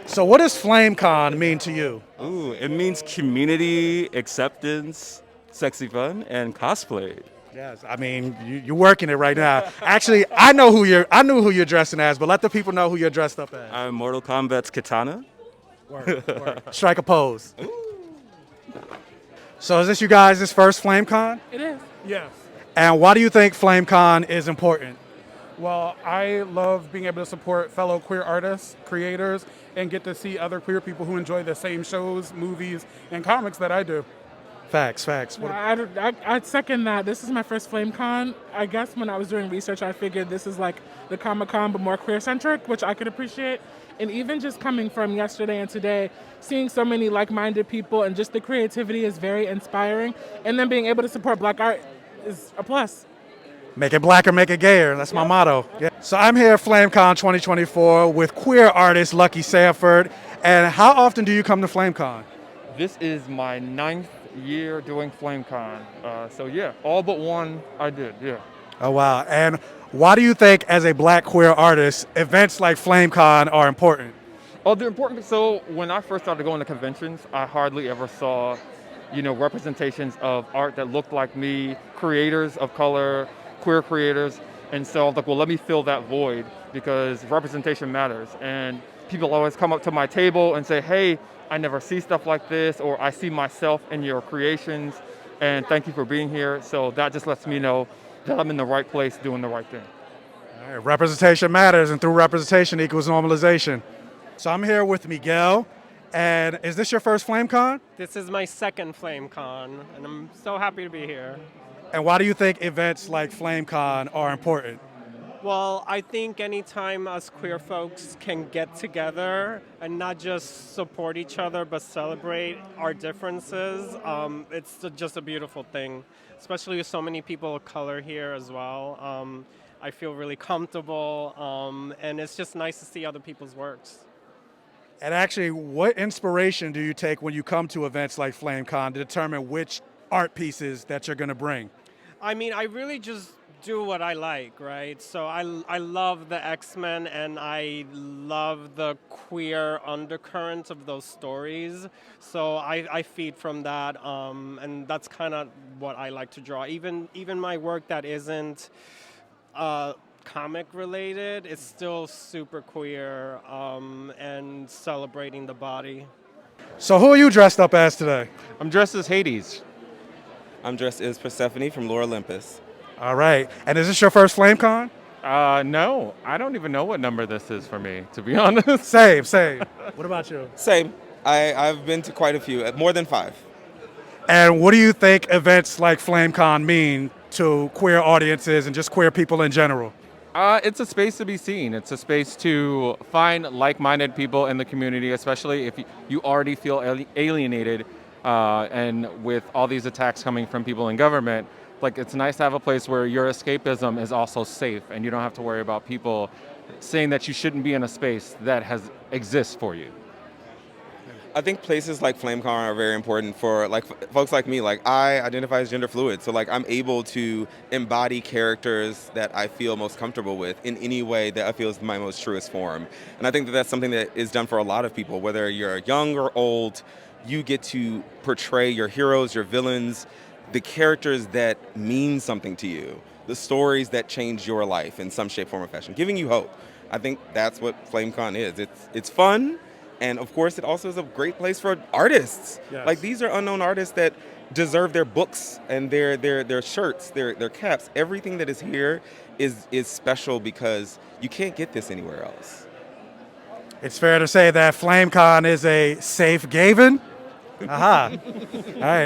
So what does FlameCon mean to you? Ooh, it means community, acceptance, sexy fun, and cosplay. Yes, I mean you're working it right now. Actually, I knew who you're dressing as, but let the people know who you're dressed up as. I'm Mortal Kombat's Katana. Strike a pose. So is this you guys' first FlameCon? It is. Yes. And why do you think FlameCon is important? Well, I love being able to support fellow queer artists, creators, and get to see other queer people who enjoy the same shows, movies, and comics that I do. Facts, facts. I'd second that. This is my first FlameCon. I guess when I was doing research, I figured this is like the Comic-Con, but more queer-centric, which I could appreciate. And even just coming from yesterday and today, seeing so many like-minded people and just the creativity is very inspiring. And then being able to support Black art is a plus. Make it blacker, make it gayer. That's my motto. Yeah. So I'm here at FlameCon 2024 with queer artist Lucky Sanford. And how often do you come to FlameCon? This is my 9th year doing FlameCon. So yeah, all but one I did, yeah. Oh, wow. And why do you think, as a black queer artist, events like FlameCon are important? Oh, they're important. So when I first started going to conventions, I hardly ever saw, representations of art that looked like me, creators of color, queer creators. And so I was like, well, let me fill that void because representation matters. And people always come up to my table and say, hey, I never see stuff like this, or I see myself in your creations, and thank you for being here. So that just lets me know that I'm in the right place doing the right thing. All right, representation matters, and through representation equals normalization. So I'm here with Miguel, and is this your first FlameCon? This is my second FlameCon, and I'm so happy to be here. And why do you think events like FlameCon are important? Well, I think anytime us queer folks can get together and not just support each other, but celebrate our differences, it's just a beautiful thing, especially with so many people of color here as well. I feel really comfortable, and it's just nice to see other people's works. And actually, what inspiration do you take when you come to events like FlameCon to determine which art pieces that you're going to bring? I mean, I really just do what I like, right? So I love the X-Men and I love the queer undercurrent of those stories. So I feed from that, and that's kind of what I like to draw. Even my work that isn't comic related, it's still super queer and celebrating the body. So who are you dressed up as today? I'm dressed as Hades. I'm dressed as Persephone from Lore Olympus. All right. And is this your first FlameCon? No, I don't even know what number this is for me, to be honest. Same, same. What about you? Same. I've been to quite a few, more than 5. And what do you think events like FlameCon mean to queer audiences and just queer people in general? It's a space to be seen. It's a space to find like-minded people in the community, especially if you already feel alienated and with all these attacks coming from people in government. Like, it's nice to have a place where your escapism is also safe and you don't have to worry about people saying that you shouldn't be in a space that exists for you. I think places like FlameCon are very important for folks like me. Like, I identify as gender fluid, so I'm able to embody characters that I feel most comfortable with in any way that I feel is my most truest form. And I think that that's something that is done for a lot of people, whether you're young or old. You get to portray your heroes, your villains, the characters that mean something to you, the stories that change your life in some shape, form, or fashion, giving you hope. I think that's what FlameCon is. It's fun, and of course, it also is a great place for artists. Yes. Like, these are unknown artists that deserve their books and their shirts, their caps. Everything that is here is special because you can't get this anywhere else. It's fair to say that FlameCon is a safe haven. Aha. All right.